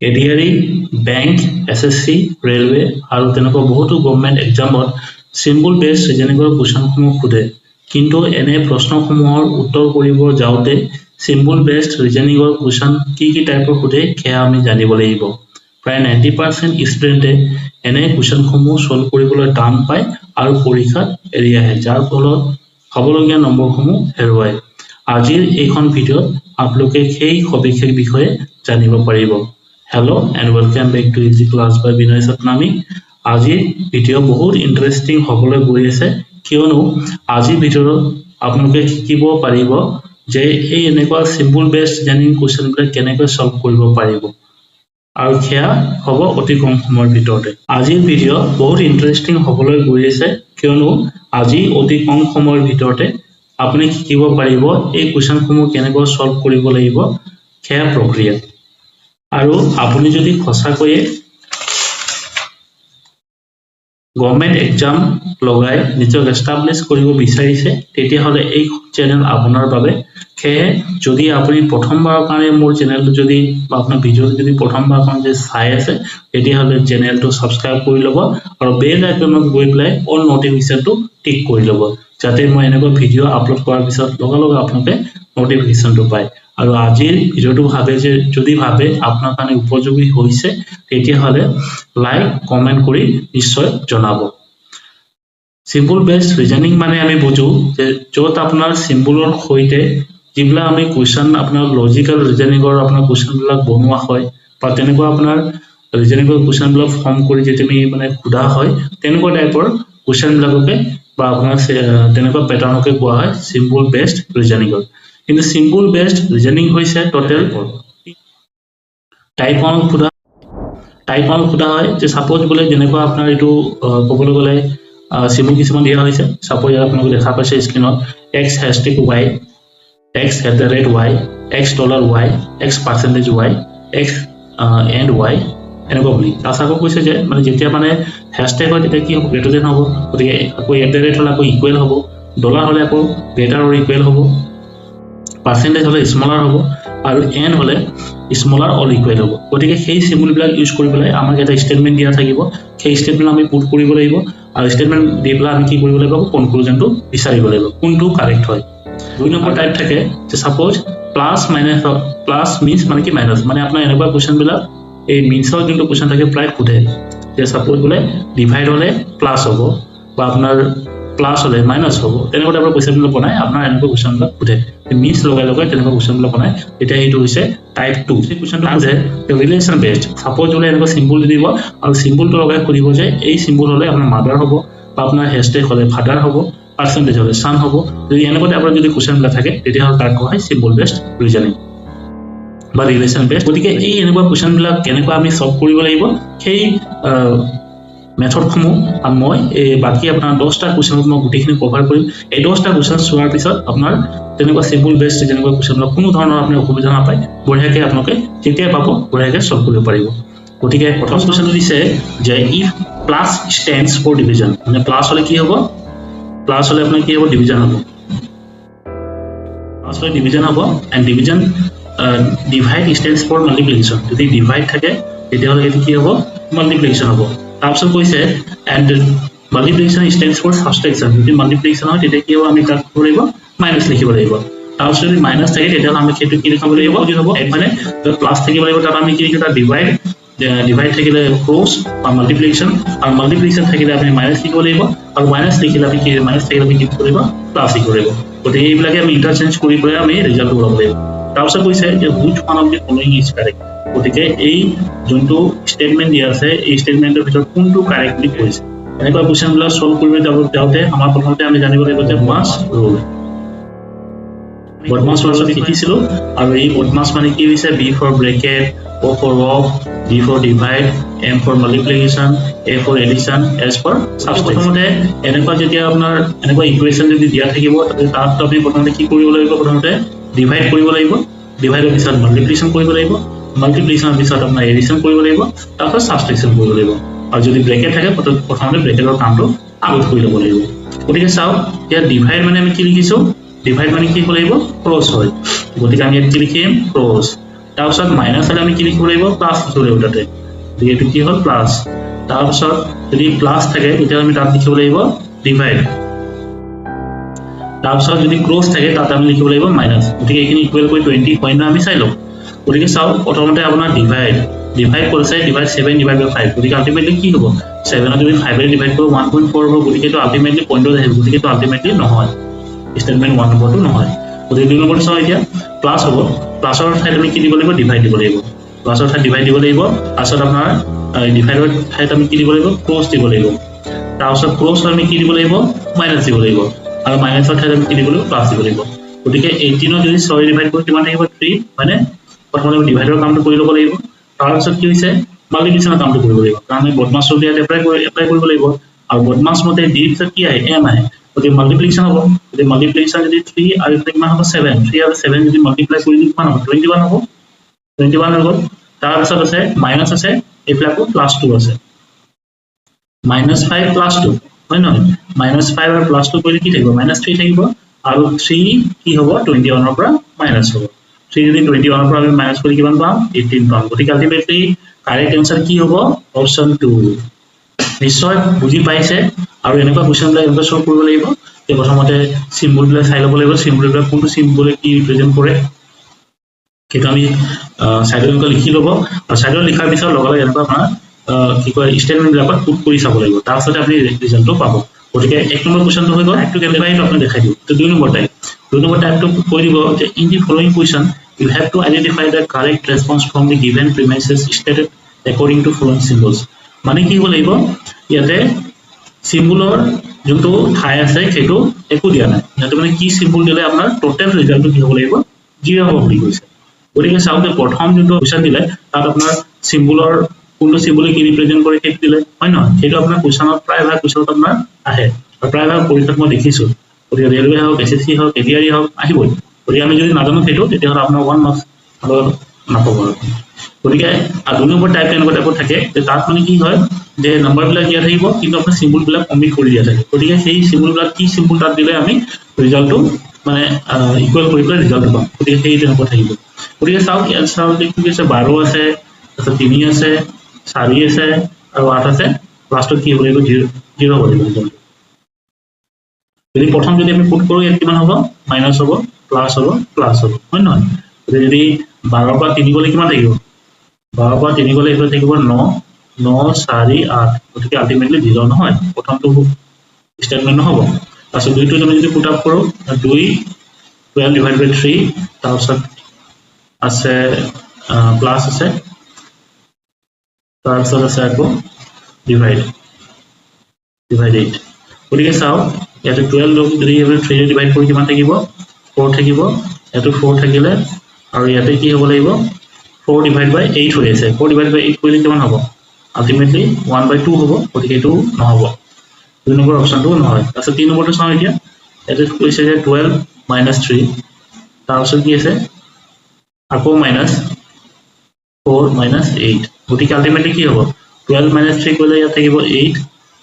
ADRE, bank, SSC, railway আৰু তেনেকুৱা বহুতো গভৰ্ণমেণ্ট এক্সামত চিম্বল বেছড ৰিজনিঙৰ কুৱেশ্যনসমূহ সোধে। কিন্তু এনে প্ৰশ্নসমূহৰ উত্তৰ কৰিব যাওঁতে চিম্বল বেছড ৰিজনিঙৰ কুৱেশ্যন কি টাইপৰ সোধে সেয়া আমি জানিব লাগিব। প্ৰায় 90% ষ্টুডেণ্টে এনে কুৱেশ্যনসমূহ ছল্ভ কৰিবলৈ টান পায় আৰু পৰীক্ষাত এৰি আহে, যাৰ ফলত হ'বলগীয়া নম্বৰসমূহ হেৰুৱায়। আজিৰ এইখন ভিডিঅ'ত আপোনালোকে সেই সবিশেষ বিষয়ে জানিব পাৰিব। Hello and welcome back to Easy Class by Binoy Satnami. আজিৰ ভিডিঅ' বহুত ইণ্টাৰেষ্টিং হ'বলৈ গৈ আছে, কিয়নো আজিৰ ভিডিঅ'ত আপোনালোকে শিকিব পাৰিব যে এই এনেকুৱা চিম্বল বেছড ৰিজনিং কুৱেশ্যনবিলাক কেনেকৈ ছল্ভ কৰিব পাৰিব, আৰু সেয়া হ'ব অতি কম সময়ৰ ভিতৰতে। আজিৰ ভিডিঅ' বহুত ইণ্টাৰেষ্টিং হ'বলৈ গৈ আছে, কিয়নো আজি অতি কম সময়ৰ ভিতৰতে আপুনি শিকিব পাৰিব এই কুৱেশ্যনসমূহ কেনেকৈ ছল্ভ কৰিব লাগিব সেয়া প্ৰক্ৰিয়া। আৰু আপুনি যদি সঁচাকৈয়ে গভৰ্ণমেণ্ট এক্সাম লগাই নিজক এষ্টাব্লিছ কৰিব বিচাৰিছে, তেতিয়াহ'লে এই চেনেল আপোনাৰ বাবে। সেয়ে যদি আপুনি প্ৰথমবাৰৰ কাৰণে মোৰ চেনেলটো যদি বা আপোনাৰ ভিডিঅ'টো যদি প্ৰথমবাৰৰ কাৰণে চাই আছে, তেতিয়াহ'লে চেনেলটো ছাবস্ক্ৰাইব কৰি ল'ব আৰু বেল আইকনত গৈ পেলাই অল নটিফিকেশ্যনটো টিক কৰি ল'ব, যাতে মই এনেকুৱা ভিডিঅ' আপলোড কৰাৰ পিছত লগে আপোনালোকে নটিফিকেশ্যনটো পায়। আৰু আজিৰ ভিডিঅ'টো যদি ভাবে আপোনাৰ কাৰণে উপযোগী হৈছে, তেতিয়াহ'লে লাইক কমেণ্ট কৰি নিশ্চয় জনাব। চিম্বল বেছড ৰিজনিং মানে আমি বুজো যে য'ত আপোনাৰ চিম্বলৰ সৈতে যিবিলাক আমি কুৱেশ্যন আপোনাৰ লজিকেল ৰিজনিঙৰ আপোনাৰ কুৱেশ্যনবিলাক বনোৱা হয়, বা তেনেকুৱা আপোনাৰ ৰিজনিঙৰ কুৱেশ্যনবিলাক ফৰ্ম কৰি যেতিয়া আমি মানে সোধা হয়, তেনেকুৱা টাইপৰ কুৱেশ্যনবিলাককে বা আপোনাৰ তেনেকুৱা পেটাৰ্ণকে কোৱা হয় চিম্বল বেছড ৰিজনিঙৰ। কিন্তু চিম্বল বেছড ৰিজনিং হৈছে টোটেল টাইপ 1 সোধা হয় যে ছাপোজ বোলে যেনেকুৱা আপোনাৰ এইটো ক'বলৈ গ'লে চিম্বল কিছুমান দিয়া হৈছে। ছাপোজ ইয়াত আপোনালোকে দেখা পাইছে স্ক্ৰীনত x hashtag y, x @ y, x $y, x %y, x and y এনেকুৱা বুলি। তাত আকৌ কৈছে যে মানে যেতিয়া মানে হেছটেগ হয় তেতিয়া কি হ'ব, গ্ৰেটাৰ দেন হ'ব, গতিকে আকৌ @ হ'লে আকৌ ইকুৱেল হ'ব, ডলাৰ হ'লে আকৌ গ্ৰেটাৰ অৰ ইকুৱেল হ'ব, পাৰ্চেণ্টেজ হ'লে স্মলাৰ হ'ব, আৰু এন হ'লে স্মলাৰ অল ইকুৱেল হ'ব। গতিকে সেই চিম্বলবিলাক ইউজ কৰি পেলাই আমাক এটা ষ্টেটমেণ্ট দিয়া থাকিব, সেই ষ্টেটমেণ্ট আমি পুট কৰিব লাগিব, আৰু ষ্টেটমেণ্ট দি পেলাই আমি কি কৰিব লাগিব, কনক্লুজনটো বিচাৰিব লাগিব কোনটো কাৰেক্ট হয়। 2 নম্বৰ টাইপ থাকে যে ছাপোজ প্লাছ মিনছ মানে কি মাইনাছ, মানে আপোনাৰ এনেকুৱা কুৱেশ্যনবিলাক এই মিনছৰ যোনটো কুৱেশ্যন থাকে প্ৰায় সোধে যে ছাপোজ বোলে ডিভাইড হ'লে প্লাছ হ'ব বা আপোনাৰ প্লাছ হ'লে মাইনাছ হ'ব, তেনেকুৱা টাইপৰ কুৱেশ্যনবিলাক বনাই আপোনাৰ এনেকুৱা কুৱেশ্যনবিলাক সোধে। মিনছ লগাই তেনেকুৱা কুৱেশ্যনবিলাক বনাই, তেতিয়া সেইটো হৈছে টাইপ 2। সেই কুৱেশ্যনটো সোধে ৰিলেশ্যন বেছড। ছাপোজ বোলে এনেকুৱা চিম্বল দি দিব আৰু চিম্বলটো লগাই সুধিব যে এই চিম্বল হ'লে আপোনাৰ মাদাৰ হ'ব, বা আপোনাৰ হেছটেগ হ'লে ফাদাৰ হ'ব, পাৰ্চেণ্টেজ হ'লে ছান হ'ব। যদি এনেকুৱা টাইপৰ যদি কুৱেশ্যনবিলাক থাকে, তেতিয়াহ'লে তাক কোৱা হয় চিম্বল বেছড ৰিজনিং বা ৰিলেশ্যন বেছড। গতিকে এই এনেকুৱা কুৱেশ্যনবিলাক কেনেকুৱা আমি ছল্ভ কৰিব লাগিব, সেই মেথডসমূহ মই বাকী আপোনাৰ 10টা কুৱেশ্যনত মই গোটেইখিনি কভাৰ কৰিম। এই 10টা কুৱেশ্যন চোৱাৰ পিছত আপোনাৰ তেনেকুৱা চিম্বল বেছড যেনেকুৱা কুৱেশ্যনবিলাক কোনো ধৰণৰ আপুনি অসুবিধা নাপায়, বঢ়িয়াকৈ আপোনালোকে যেতিয়া পাব বঢ়িয়াকৈ ছল্ভ কৰিব পাৰিব। গতিকে প্ৰথম কুৱেশ্যনটো দিছে যে if plus stands for division, মানে প্লাছ হ'লে কি হ'ব, প্লাছ হ'লে আপোনাৰ কি হ'ব, ডিভিজন হ'ব, প্লাছ হ'লে ডিভিজন হ'ব, and division divide stands for multiplication. যদি ডিভাইড থাকে তেতিয়াহ'লে সেইটো কি হ'ব, মাল্টিপ্লিকেশ্যন হ'ব। তাৰপিছত কৈছে and multiplication stands for subtraction. যদি মাল্টিপ্লিকেশ্যন হয় তেতিয়া কি হ'ব, আমি তাক কৰিব লাগিব মাইনাছ লিখিব লাগিব। তাৰপিছত যদি মাইনাছ থাকে তেতিয়াহ'লে আমি সেইটো কি লিখিব লাগিব, মানে প্লাছ থাকিব লাগিব, তাত আমি কি লিখিব, তাত ডিভাইড থাকিলে ক্ৰছ বা মাল্টিপ্লিকেশ্যন, আৰু মাল্টিপ্লিকেশ্যন থাকিলে আপুনি মাইনাছ লিখিব লাগিব, আৰু মাইনাছ থাকিলে আমি কি লিখিব লাগিব, প্লাছ লিখিব লাগিব। গতিকে এইবিলাকে আমি ইণ্টাৰচেঞ্জ কৰি পেলাই আমি ৰিজাল্টটো ওলাব লাগিব। তাৰপিছত কৈছে যে which one of the following is correct. গতিকে এই যোনটো ষ্টেটমেণ্ট দিয়া আছে, এই ষ্টেটমেণ্টৰ ভিতৰত কোনটো কাৰেক্টলি কৈছে। এনেকুৱা কুৱেশ্যনবিলাক ছল্ভ কৰিব যাওঁতে আমাৰ প্ৰথমতে আমি জানিব লাগিব যে বদমাছ ৰুল। বদমাছ ৰুলত শিকিছিলোঁ, আৰু এই বদমাছ মানে কি হৈছে, B for bracket, O for off, D for divide, M for multiplication, A for addition, S for subtraction. প্ৰথমতে এনেকুৱা যেতিয়া আপোনাৰ এনেকুৱা ইকুৱেশ্যন যদি দিয়া থাকিব, তাত আপুনি প্ৰথমতে কি কৰিব লাগিব, প্ৰথমতে ডিভাইড কৰিব লাগিব, ডিভাইডৰ পিছত মাল্টিপ্লিকেশ্যন কৰিব লাগিব, মাল্টিপ্লিকেশ্যনৰ পিছত আপোনাৰ এডিশ্যন কৰিব লাগিব, তাৰপিছত ছাবষ্ট্ৰেকশ্যন কৰিব লাগিব, আৰু যদি ব্ৰেকেট থাকে প্ৰথমতে ব্ৰেকেটৰ কামটো আগত কৰি ল'ব লাগিব। গতিকে চাওক, ইয়াত ডিভাইড মানে আমি কি লিখিছোঁ, ডিভাইড মানে কি হ'ব লাগিব ক্ৰছ হয় গতিকে আমি ইয়াত কি লিখিম ক্ৰছ তাৰপিছত মাইনাছ হ'লে আমি কি লিখিব লাগিব প্লাছ লিখিব লাগিব তাতে গতিকে এইটো কি হ'ল প্লাছ তাৰপিছত যদি প্লাছ থাকে তেতিয়া আমি তাত লিখিব লাগিব ডিভাইড তাৰপিছত যদি ক্ৰছ থাকে তাত আমি লিখিব লাগিব মাইনাছ গতিকে এইখিনি ইকুৱেল কৰি 20 হয় না আমি চাই লওঁ গতিকে চাওক প্ৰথমতে আপোনাৰ ডিভাইড কৰিছে ডিভাইড 7 ডিভাইড বাই 5 গতিকে আলটিমেটলি কি হ'ব 7 যদি 5 এৰে ডিভাইড কৰোঁ 1.4 হ'ব গতিকে এইটো আলটিমেটলি পইণ্টত আহিব গতিকে এইটো আলটিমেটলি নহয় স্টেটমেন্ট 1 নম্বৰটো নহয় গতিকে 2 নম্বৰটো চাওঁ এতিয়া প্লাছ হ'ব প্লাছৰ ঠাইত আমি কি দিব লাগিব ডিভাইড দিব লাগিব প্লাছৰ ঠাইত ডিভাইড দিব লাগিব তাৰপিছত আপোনাৰ ডিভাইডৰ ঠাইত আমি কি দিব লাগিব ক্ৰছ দিব লাগিব তাৰপিছত ক্ৰছ আমি কি দিব লাগিব মাইনাছ দিব লাগিব আৰু মাইনাছৰ ঠাইত আমি কি দিব লাগিব প্লাছ দিব লাগিব গতিকে 18 যদি 6 ডিভাইড কৰোঁ কিমান থাকিব 3 মানে প্ৰথমতে ডিভাইডৰ কামটো কৰি ল'ব লাগিব তাৰপিছত কি হৈছে মাল্টিপ্লিকেশ্যনৰ কামটো কৰিব লাগিব কাৰণ আমি বদমাছ ইয়াত এপ্লাই কৰিব লাগিব আৰু বদমাছ মতে ডি পিছত কি আহে এম আহে গতিকে মাল্টিপ্লিকেশ্যন হ'ব গতিকে মাল্টিপ্লিকেশ্যন যদি 3 আৰু কিমান হ'ব 7 3 আৰু 7 যদি মাল্টিপ্লাই কৰি দিওঁ কিমান হ'ব 21 হ'ব 21 হৈ গ'ল তাৰপিছত আছে মাইনাছ আছে এইবিলাকো প্লাছ 2 আছে -5 প্লাছ 2 হয় নহয় -5 আৰু প্লাছ 2 কৰিলে কি থাকিব -3 থাকিব আৰু 3 কি হ'ব 21 ৰ পৰা মাইনাছ হ'ব 3 যদি 21 ৰ পৰা আমি মাইনাছ কৰি কিমান পাম 18 পাম গতিকে আলটিমেটলি কাৰেক্ট আনসাৰ কি হ'ব অপচন 2 নিশ্চয় বুজি পাইছে আৰু এনেকুৱা কোৱেশ্চনবিলাক এনেকুৱা সলভ কৰিব লাগিব যে প্ৰথমতে সিম্বলবিলাক চাই ল'ব লাগিব সিম্বলবিলাক কোনটো সিম্বলে কি ৰিপ্ৰেজেন্ট কৰে সেইটো আমি সাইডত লিখি ল'ব আৰু সাইডত লিখাৰ পিছত লগালগ এনেকুৱা আপোনাৰ কি কয় স্টেটমেন্টবিলাকত পুট কৰি চাব লাগিব তাৰপিছত আপুনি ৰিজাল্টটো পাব গতিকে 1 নম্বৰ কোৱেশ্চনটো হৈ গ'ল একটু কেনেকৈ আপুনি দেখাই দিওঁ তো 2 নম্বৰ টাইপটো কৈ দিব যে in the following question you have to identify the correct response from the given premises stated according to following symbols মানে কি হ'ব লাগিব ইয়াতে সিম্বলৰ যোনটো ঠাই আছে সেইটো একো দিয়া নাই ইয়াতে মানে কি সিম্বল দিলে আপোনাৰ টোটাল ৰিজাল্টটো কি হ'ব লাগিব 0 হ'ব বুলি কৈছে গতিকে চাওঁতে প্ৰথম যোনটো কোৱেশ্চন দিলে তাত আপোনাৰ সিম্বলৰ কোনটো সিম্বলে কি ৰিপ্ৰেজেন্ট কৰে সেইটো দিলে হয় নহয় সেইটো আপোনাৰ কোৱেশ্চনত প্ৰায়ভাগ কোৱেশ্চনত আপোনাৰ আহে আৰু প্ৰায়ভাগ পৰীক্ষাত মই দেখিছো গতিকে ৰেলৱে হওক এছএছচি হওক এডিআৰই হওক আহিবই গতিকে আমি যদি নাজানো সেইটো তেতিয়াহ'লে আপোনাৰ 1 মাৰ্কছ নাপাব গতিকে আৰু 2 নম্বৰ টাইপ এনেকুৱা টাইপত থাকে যে তাত মানে কি হয় যে নম্বৰবিলাক দিয়া থাকিব কিন্তু আপোনাৰ সিম্বলবিলাক কমিট কৰি দিয়া থাকে গতিকে সেই সিম্বলবিলাক কি সিম্বল তাত দিলে আমি ৰিজাল্টটো মানে ইকুৱেল কৰি পেলাই ৰিজাল্টটো পাম গতিকে সেই তেনেকুৱা থাকিব গতিকে চাওক ইয়াত চাওক কি আছে 12 আছে তাৰপিছত 3 আছে 4 আছে আৰু 8 আছে লাষ্টত কি হ'ব লাগিব 0 হ'ব লাগিব যদি প্ৰথম যদি আমি পুট কৰোঁ ইয়াত কিমান হ'ব মাইনাছ হ'ব প্লাছ হ'ব হয় নহয় যদি 12 পৰা 3 গ'লে কিমান থাকিব 12 পৰা 3 গ'লে এইটো থাকিব 9 4 8 গতিকে আলটিমেটলি 0 নহয় প্ৰথমটো স্টেটমেন্ট নহ'ব তাৰপিছত দুইটো আমি যদি পুট আপ কৰোঁ 2 12 ডিভাইড বাই 3 তাৰপিছত আছে প্লাছ আছে তাৰপিছত আছে আকৌ ডিভাইড 8 গতিকে চাওক ইয়াতে 12 যদি 3 ডিভাইড কৰি কিমান থাকিব 4 থাকিব ইয়াতে 4 থাকিলে আৰু ইয়াতে কি হ'ব লাগিব 4 ডিভাইড বাই 8 হৈ আছে 4 ডিভাইড বাই 8 কৰিলে কিমান হ'ব আলটিমেটলি 1/2 হ'ব গতিকে এইটো নহ'ব 2 নম্বৰ অপচনটো নহয় তাৰপিছত 3 নম্বৰটো চাওঁ এতিয়া ইয়াতে কৈছে যে 12 - 3 তাৰপিছত কি আছে আকৌ -4 - 8 গতিকে আলটিমেটলি কি হ'ব 12 - 3 কৰিলে ইয়াত থাকিব 8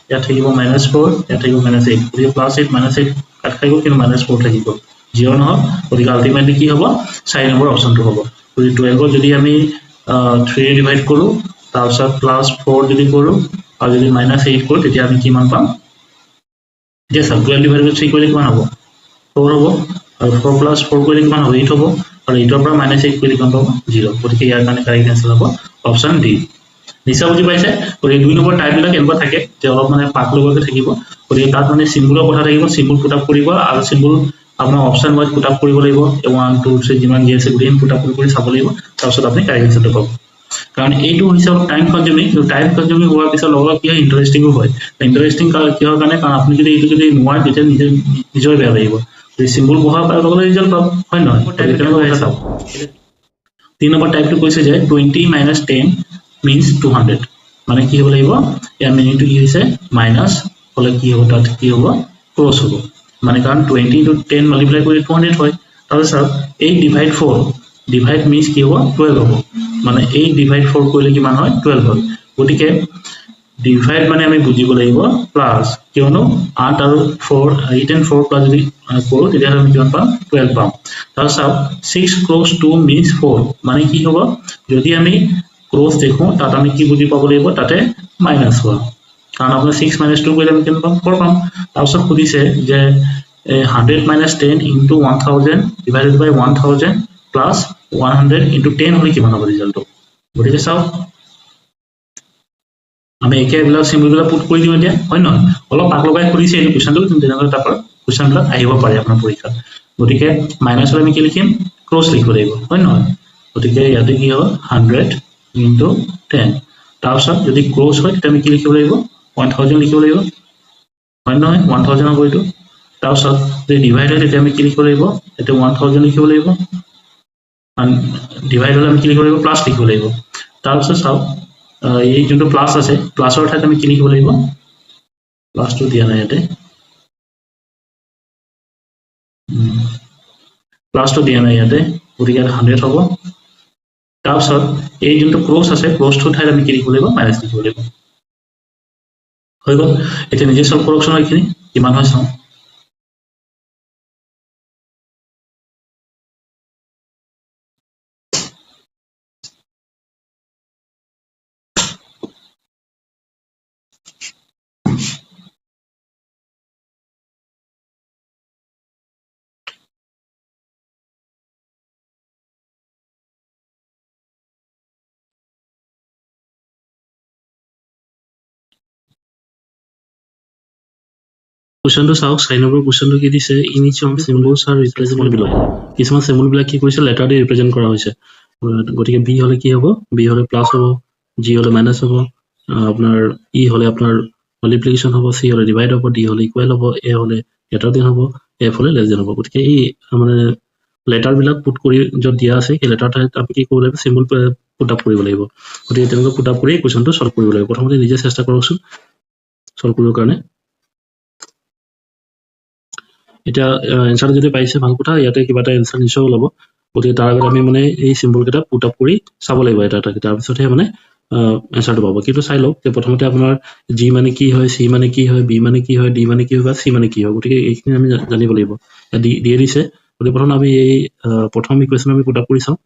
ইয়াত থাকিব -4 ইয়াত থাকিব -8 গতিকে +8 -8 কাট খাই গ'ল কিন্তু -4 থাকিব 0 নহ'ব গতিকে আলটিমেটলি কি হ'ব 4 নম্বৰ অপচনটো হ'ব গতিকে 12 যদি আমি 3 ডিভাইড কৰোঁ তাৰপিছত +4 যদি কৰোঁ আৰু যদি -8 কৰোঁ তেতিয়া আমি কিমান পাম এতিয়া 12 ডিভাইড বাই 3 কৰিলে কিমান হ'ব 4 হ'ব আৰু 4 + 4 কৰিলে কিমান হ'ব 8 হ'ব আৰু 8 ৰ পৰা -8 কৰিলে কিমান পাব 0 গতিকে ইয়াৰ কাৰণে কাৰেক্ট আনসাৰ হ'ব অপচন ডি নিশ্চয় বুজি পাইছে গতিকে 2 নম্বৰ টাইপবিলাক এনেকুৱা থাকে যে অলপ মানে পাক লগতে থাকিব গতিকে তাত মানে সিম্বলৰ কথা থাকিব সিম্বল পুট আপ কৰিব আৰু সিম্বল আপোনাৰ অপচন ৱাইজ পুট আপ কৰিব লাগিব 1 2 3 যিমান যি আছে গোটেই পুট আপ কৰি চাব লাগিব তাৰপিছত আপুনি কাৰেক্ট আনসাৰটো পাব কাৰণ এইটো হৈছে টাইম কনজিউমিং হোৱাৰ পিছত লগৰ কি হয় ইণ্টাৰেষ্টিংও হয় ইণ্টাৰেষ্টিং কিহৰ কাৰণে কাৰণ আপুনি যদি এইটো যদি নোৱাৰে তেতিয়া নিজৰ বেয়া লাগিব যদি সিম্বল বহা পায় লগৰ ৰিজাল্ট পাব হয় নহয় তেনেকুৱা চাওক 3 নম্বৰ টাইপটো কৈছে যে 20 - 10 means 200 মানে কি হ'ব লাগিব ইয়াৰ মিনিংটো কি হৈছে মাইনাছ হ'লে কি হ'ব তাত কি হ'ব ক্ৰছ হ'ব মানে কাৰণ 20 * 10 মাল্টিপ্লাই কৰি 200 হয় তাৰপিছত চাওক 8 ডিভাইড 4 ডিভাইড মিন্স কি হ'ব 12 হ'ব মানে 8 ডিভাইড 4 কৰিলে কিমান হয় 12 হয় গতিকে ডিভাইড মানে আমি বুজিব লাগিব প্লাস কিয়নো 8 আৰু 4 8 and 4 প্লাস যদি কৰো তেতিয়া আমি কিমান পাম 12 পাম তাৰ চাও 6 ক্লোজ 2 means 4 মানে কি হ'ব যদি আমি ক্লোজ দেখো তাত আমি কি বুজি পাব লাগিব তাতে মাইনাস হ'ব কাৰণ আপোনাৰ 6 - 2 কৰিলে আমি কিমান পাম 4 পাম তাৰছত খুদিছে যে 100 - 10 into 1000 divided by 1000 plus 100 into 10 হলে কিমান হ'ব ৰিজাল্টটো গতিকে চাও আমি একে এবিলাক সিম্বলবিলাক পুট কৰি দিও এতিয়া হয় নহয় অলপ পাক লগাই খুলিছে এই কোৱেশ্চনটো কিন্তু তেনেকৈ তাৰ কোৱেশ্চনবিলাক আহিব পাৰে আপোনাৰ পৰীক্ষাত গতিকে মাইনাসৰ আমি কি লিখিম ক্ৰছ লিখিব লাগিব হয় নহয় গতিকে ইয়াতে কি হ'ব 100 into 10 তাৰপিছত যদি ক্ৰছ হয় তেতিয়া আমি কি লিখিব লাগিব 1000 লিখিব লাগিব হয় নহয় 1000 হ'ব এইটো তাৰপিছত যদি ডিভাইড হয় তেতিয়া আমি কি লিখিব লাগিব এতে 1000 লিখিব লাগিব and ডিভাইড হলে আমি কি লিখিব লাগিব প্লাস লিখিব লাগিব তাৰপিছত চাও এই যোনটো প্লাস আছে প্লাসৰ ঠাইত আমি কি লিখিব লাগিব প্লাসটো দিয়া নাই ইয়াতে প্লাসটো দিয়া নাই ইয়াতে গতিকে 100 হ'ব তাৰপিছত এই যোনটো ক্ৰছ আছে ক্ৰছটোৰ ঠাইত আমি কি লিখিব লাগিব মাইনাস লিখিব লাগিব হৈ গ'ল এতিয়া নিজে সলভ কৰকচোন এইখিনি কিমান হয় চাওঁ কোৱেশ্চনটো চাওক 6 নম্বৰ কোৱেশ্চনটো কি দিছে in each of symbols are represented below কিছুমান সিম্বল বিলাক কি কৰিছে লেটাৰ দি ৰিপ্ৰেজেন্ট কৰা হৈছে গতিকে বি হলে কি হ'ব বি হলে প্লাস হ'ব জি হলে মাইনাস হ'ব আপোনাৰ ই হলে আপোনাৰ মাল্টিপ্লিকেশন হ'ব সি হলে ডিভাইড হ'ব ডি হলে ইকুৱেল হ'ব এ হলে গ্ৰেটাৰ দেন হ'ব এফ হলে লেছ দেন হ'ব গতিকে এই মানে লেটাৰ বিলাক পুট কৰি যত দিয়া আছে এই লেটাৰ ঠাইত আপুনি কি কৰিব লাগিব সিম্বল পুট আপ কৰিব লাগিব গতিকে তেনেকৈ পুট আপ কৰি কোৱেশ্চনটো সলভ কৰিব লাগিব প্ৰথমতে নিজে চেষ্টা কৰকচোন সলভ কৰিবৰ কাৰণে এটা এনসাৰ যদি পাইছে ভাল কথা ইয়াতে কিবা এটা এনসাৰ নিশ্চয় ওলাব গতিকে তাৰ আগত আমি মানে এই সিম্বল কেইটা পুট আপ কৰি চাব লাগিব এটা এটা তাৰ পিছতহে মানে এনসাৰটো পাব কিন্তু চাই লওক যে প্ৰথমতে আপোনাৰ জি মানে কি হয় চি মানে কি হয় বি মানে কি হয় ডি মানে কি হয় বা চি মানে কি হয় গতিকে এইখিনি আমি জানিব লাগিব দিয়ে দিছে গতিকে প্ৰথম আমি এই প্ৰথম ইকুৱেশ্যন আমি পুট আপ কৰি চাওঁ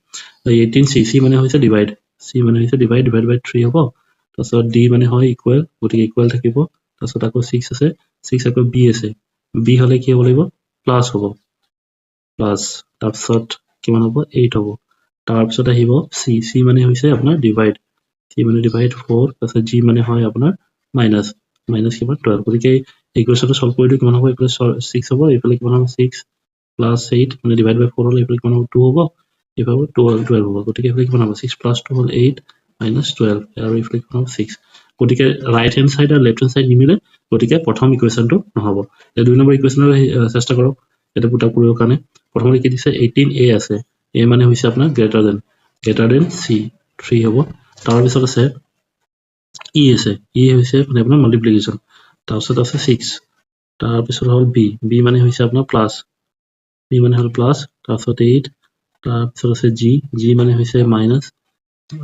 18 চি চি মানে হৈছে ডিভাইড চি মানে হৈছে ডিভাইড ডিভাইড বাই 3 হ'ব তাৰপিছত ডি মানে হয় ইকুৱেল গতিকে ইকুৱেল থাকিব তাৰপিছত আকৌ 6 আছে 6 আকৌ বি আছে বি হলে কি হ'ব লাগিব প্লাস হ'ব প্লাস তাৰপিছত কিমান হ'ব 8 হ'ব তাৰপিছত আহিব চি চি মানে হৈছে আপোনাৰ ডিভাইড চি মানে ডিভাইড 4 তাৰপিছত জি মানে হয় আপোনাৰ মাইনাস মাইনাস কিমান 12 গতিকে এই ইকুৱেশ্যনটো সলভ কৰি দিও কিমান হ'ব এইফালে 6 হ'ব এইফালে কিমান হ'ব 6 প্লাস 8 মানে ডিভাইড বাই 4 হলে এইফালে কিমান হ'ব 2 হ'ব এইফালে 12 হ'ব গতিকে এইফালে কিমান হ'ব 6 প্লাস 2 হ'ল 8 মাইনাস 12 আৰু এইফালে কিমান হ'ব 6 গতিকে ৰাইট হ্যান্ড সাইড আৰু লেফট হ্যান্ড সাইড নিমিলে গতিকে প্ৰথম ইকুৱেশ্যনটো নহব এই দুই নম্বৰ ইকুৱেশ্যনৰ চেষ্টা কৰক এটা পুট আপ কৰিবৰ কাৰণে প্ৰথমতে কি দিছে 18 এ আছে এ মানে হৈছে আপোনাৰ গ্ৰেটাৰ দেন সি 3 হ'ব তাৰপিছত আছে ই আছে ই হৈছে মানে আপোনাৰ মাল্টিপ্লিকেশন তাৰপিছত আছে 6 তাৰপিছত হ'ল বি বি মানে হৈছে আপোনাৰ প্লাস বি মানে হ'ল প্লাস তাৰপিছত 8 তাৰপিছত আছে জি জি মানে হৈছে মাইনাস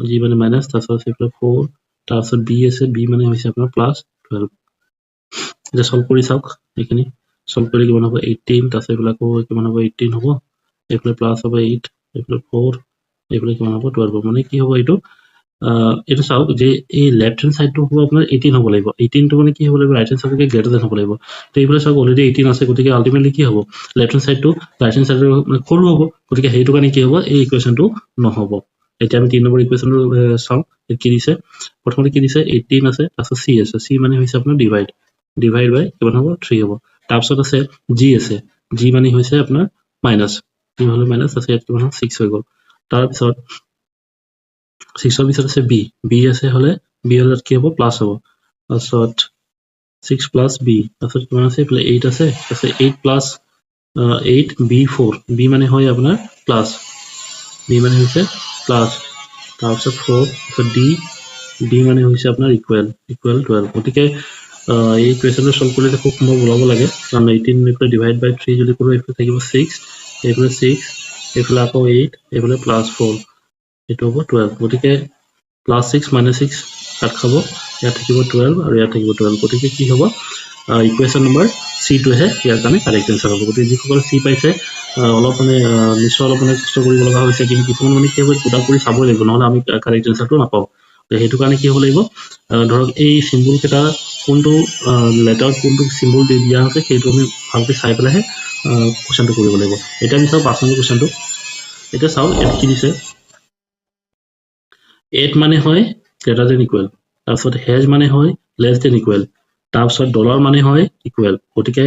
জি মানে মাইনাস তাৰপিছত আছে 4 তাৰপিছত বি আছে বি মানে হৈছে আপোনাৰ প্লাস 12 এটা সলভ কৰি চাওক এইখিনি সলভ কৰি কিমান হ'ব 18 তাৰপিছত এইবিলাকো কিমান হ'ব 18 হ'ব এইফালে প্লাস হ'ব 8 এইফালে 4 এইফালে কিমান হ'ব 12 মানে কি হ'ব এইটো এটা চাওক যে এই লেফট হ্যান্ড সাইডটো হ'ব আপোনাৰ 18 হ'ব লাগিব 18 টো মানে কি হ'ব লাগিব ৰাইট হ্যান্ড সাইডকে গ্ৰেটাৰ দেন হ'ব লাগিব তো এইফালে চাওক অলৰেডি 18 আছে গতিকে আলটিমেটলি কি হ'ব লেফট হ্যান্ড সাইডটো ৰাইট হ্যান্ড সাইডৰ মানে সৰু হ'ব গতিকে সেইটো কাৰণে কি হ'ব এই ইকুৱেশ্যনটো নহ'ব এতিয়া আমি 3 নম্বৰ ইকুৱেশ্যনটো চাওঁ কি দিছে প্ৰথমতে কি দিছে 18 আছে তাৰপিছত চি আছে চি মানে হৈছে আপোনাৰ ডিভাইড বাই কিমান হ'ব 3 হ'ব তাৰপিছত আছে জি আছে জি মানে হৈছে আপোনাৰ মাইনাস জি হলে মাইনাস আছে ইয়াত কিমান 6 হৈ গ'ল তাৰপিছত 6 ৰ পিছত আছে বি বি আছে হলে বি হলে কি হ'ব প্লাস হ'ব তাৰপিছত 6 প্লাস বি তাৰপিছত কিমান আছে এইফালে 8 আছে তাৰপিছত 8 প্লাস 8 বি 4 বি মানে হয় আপোনাৰ প্লাস বি মানে হৈছে প্লাস তাৰপিছত 4 তাৰপিছত ডি মানে হৈছে আপোনাৰ ইকুৱেল 12 গতিকে এই ইকুৱেশ্যনটো সলভ কৰিলে খুব সম্ভৱ ওলাব লাগে কাৰণ 18 এইফালে ডিভাইড বাই 3 যদি কৰোঁ এইফালে থাকিব 6 এইফালে 6 এইফালে আকৌ 8 এইফালে প্লাস 4 এইটো হ'ব 12 গতিকে প্লাস 6 মাইনাস 6 কাট খাব ইয়াত থাকিব 12 আৰু ইয়াত থাকিব 12 গতিকে কি হ'ব ইকুৱেশ্যন নম্বৰ সি টো হে ইয়াৰ কাৰণে কাৰেক্ট আনসাৰ হ'ব গতিকে যিসকল সি পাইছে অলপ মানে নিশ্চয় অলপ মানে কষ্ট কৰিব লগা হৈছে কিন্তু কিছুমান মানে কি হ'ব পুটা কৰি চাব লাগিব নহলে আমি কাৰেক্ট আনসাৰটো নাপাওঁ তো সেইটো কাৰণে কি হ'ব লাগিব ধৰক এই সিম্বল কেটা কোনটো লেটাৰ কোনটো সিম্বল দিয়া আছে সেইটো আমি ভালকৈ চাই পেলাইহে কোৱেশ্যনটো কৰিব লাগিব এটা আমি চাওঁ 5 নম্বৰ কোৱেশ্যনটো এটা চাওঁ এট কি দিছে এট মানে হয় গ্ৰেটাৰ দেন ইকুৱেল তাৰপিছত হেজ মানে হয় লেছ দেন ইকুৱেল তাৰপিছত ডলাৰ মানে হয় ইকুৱেল গতিকে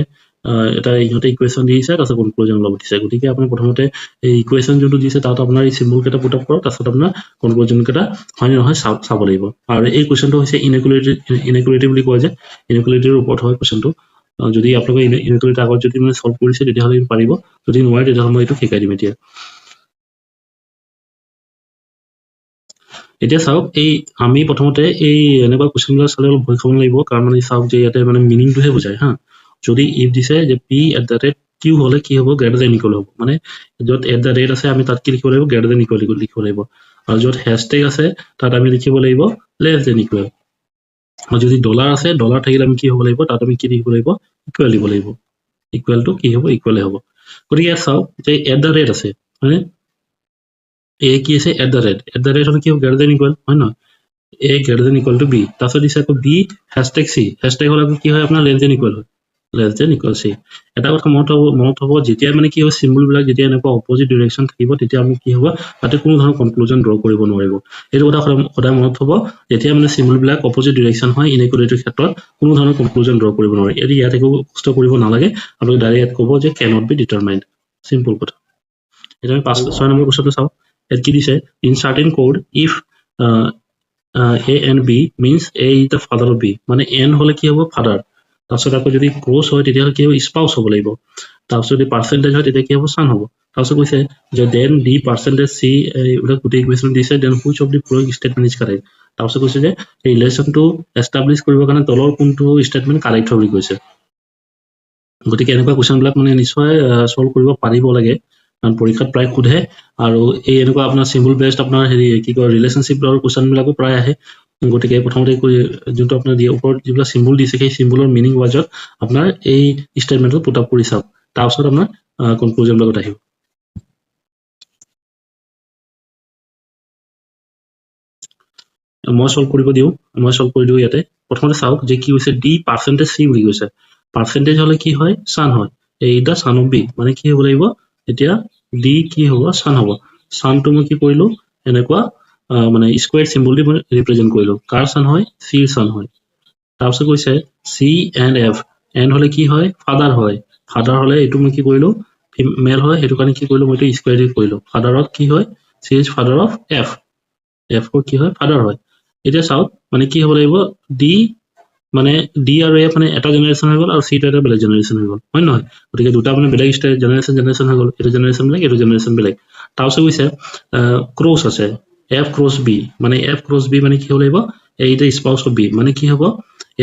এটা ইহঁতে ইকুৱেশ্যন দিছে তাৰপিছত কনক্লুজন ল'ব দিছে গতিকে আপুনি প্ৰথমতে এই ইকুৱেশ্যন যোনটো দিছে তাত আপোনাৰ এই চিম্বল কেটা পুট আপ কৰক তাৰপিছত আপোনাৰ কনক্লুজন কেটা হয় নহয় চাব লাগিব আৰু এই কুৱেশ্যনটো হৈছে ইনইকুৱেলিটি বুলি কয় যে ইনইকুৱেলিটিৰ ওপৰত হয় কুৱেশ্যনটো যদি আপোনালোকে ইনইকুৱেলিটি আগত যদি মানে সলভ কৰিছে তেতিয়াহ'লে পাৰিব যদি নোৱাৰে তেতিয়াহ'লে মই এইটো শিকাই দিম এতিয়া চাওক এই আমি প্ৰথমতে এই এনেকুৱা কুৱেশ্যনবিলাক চালে অলপ ভয় খাব লাগিব কাৰণ মানে চাওক যে ইয়াতে মানে মিনিংটোহে বুজায় হা যদি ইফ দিছে যে P at the rate Q হ'লে কি হ'ব গ্ৰেটাৰ দেন ইকুৱেল হ'ব মানে য'ত এট দ্য ৰেট আছে আমি তাত কি লিখিব লাগিব গ্ৰেটাৰ দেন ইকুৱেল লিখিব লাগিব আৰু য'ত হেছটেগ আছে তাত আমি লিখিব লাগিব লেছ দেন ইকুৱেল আৰু যদি ডলাৰ আছে ডলাৰ থাকিলে আমি কি হ'ব লাগিব তাত আমি কি লিখিব লাগিব ইকুৱেল দিব লাগিব ইকুৱেলটো কি হ'ব ইকুৱেলে হ'ব গতিকে ইয়াত চাওক যে এট দ্য ৰেট আছে হয়নে এ কি আছে এট দ্য ৰেট হ'লে কি হ'ব গ্ৰেটাৰ দেন ইকুৱেল হয় নহয় A greater than equal to B তাৰপিছত দিছে আকৌ বি হেছটেগ চি হেছটেগ হ'লে কি হয় আপোনাৰ লেছ দেন ইকুৱেল হয় লেছ দেন ইকুৱেল চি এটা কথা মনত হ'ব যেতিয়া মানে কি হয় চিম্বলবিলাক যেতিয়া এনেকুৱা অপজিট ডিৰেকশ্যন থাকিব তেতিয়া আমি কি হ'ব তাতে কোনো ধৰণৰ কনক্লুজন ড্ৰ কৰিব নোৱাৰিব এইটো কথা সদায় মনত হ'ব যেতিয়া মানে চিম্বলবিলাক অপজিট ডিৰেকশ্যন হয় ইনইকুৱেলিটিৰ ক্ষেত্ৰত কোনো ধৰণৰ কনক্লুজন ড্ৰ কৰিব নোৱাৰে এইটো ইয়াত একো কষ্ট কৰিব নালাগে আপোনালোকে ডাইৰেক্ট ইয়াত ক'ব যে কেনট বি ডিটাৰমাইণ্ড চিম্পল কথা এতিয়া আমি 6 নম্বৰ কুৱেশ্যনটো চাওঁ ইয়াত কি দিছে in certain code if A and B means A is the father of B মানে N হ'লে কি হ'ব ফাদাৰ তাৰপিছত আকৌ যদি ক্ৰছ হয় তেতিয়াহ'লে কি হ'ব স্পাউচ হ'ব লাগিব তাৰপিছত যদি পাৰ্চেণ্টেজ হয় তেতিয়া কি হ'ব চান হ'ব তাৰপিছত কৈছে যে দেন ডি পাৰ্চেণ্টেজ চি এইবিলাক গোটেই ইকুৱেশ্যন দিছে then which of the following statement is correct তাৰপিছত কৈছে যে এই ৰিলেশ্যনটো এষ্টাব্লিছ কৰিবৰ কাৰণে তলৰ কোনটো ষ্টেটমেণ্ট কাৰেক্ট হয় বুলি কৈছে গতিকে এনেকুৱা কুৱেশ্যনবিলাক মানে নিশ্চয় সলভ কৰিব পাৰিব লাগে কাৰণ পৰীক্ষাত প্ৰায় সোধে আৰু এই এনেকুৱা আপোনাৰ চিম্বল বেছড আপোনাৰ হেৰি কি কয় ৰিলেশ্যনশ্বিপৰ কুৱেশ্যনবিলাকো প্ৰায় আহে গতিকে প্ৰথমতে যোনটো আপোনাৰ দিয়ে ওপৰত যিবিলাক চিম্বল দিছে সেই চিম্বলৰ মিনিং ৱাইজত আপোনাৰ এই ষ্টেটমেণ্টটো পুট আপ কৰি চাওক তাৰপিছত আপোনাৰ কনক্লুজন লগত আহিব মই সলভ কৰি দিওঁ ইয়াতে প্ৰথমতে চাওক যে কি হৈছে ডি পাৰ্চেণ্টেজ চি বুলি কৈছে পাৰ্চেণ্টেজ হ'লে কি হয় চান হয় এই দা চান অফ বি মানে কি হ'ব লাগিব এতিয়া ডি কি হ'ব চান হ'ব চানটো মই কি কৰিলোঁ এনেকুৱা মানে স্কুৱেৰ চিম্বল দি মই ৰিপ্ৰেজেণ্ট কৰিলোঁ কাৰ চান হয় চিৰ চান হয় তাৰপিছত কৈছে চি এণ্ড এফ এন হ'লে কি হয় ফাদাৰ হ'লে এইটো মই কি কৰিলোঁ মেল হয় সেইটো কাৰণে কি কৰিলোঁ মই এইটো স্কুৱেৰ দি কৰিলোঁ ফাদাৰত কি হয় চি ইজ ফাদাৰ অফ এফৰ কি হয় ফাদাৰ হয় এতিয়া চাওক মানে কি হ'ব লাগিব ডি মানে ডি আৰু এফ মানে এটা জেনেৰেশ্যন হৈ গ'ল আৰু চিটো এটা বেলেগ জেনেৰেশ্যন হৈ গ'ল হয় নহয় গতিকে দুটা মানে বেলেগ জেনেৰেশ্যন হৈ গ'ল এইটো জেনেৰেশ্যন বেলেগ এইটো জেনেৰেশ্যন বেলেগ তাৰপিছত কৈছে ক্ৰছ আছে এফ ক্ৰছ বি মানে এফ ক্ৰছ বি মানে কি হ'ব লাগিব এইটো স্পাউচ অফ বি মানে কি হ'ব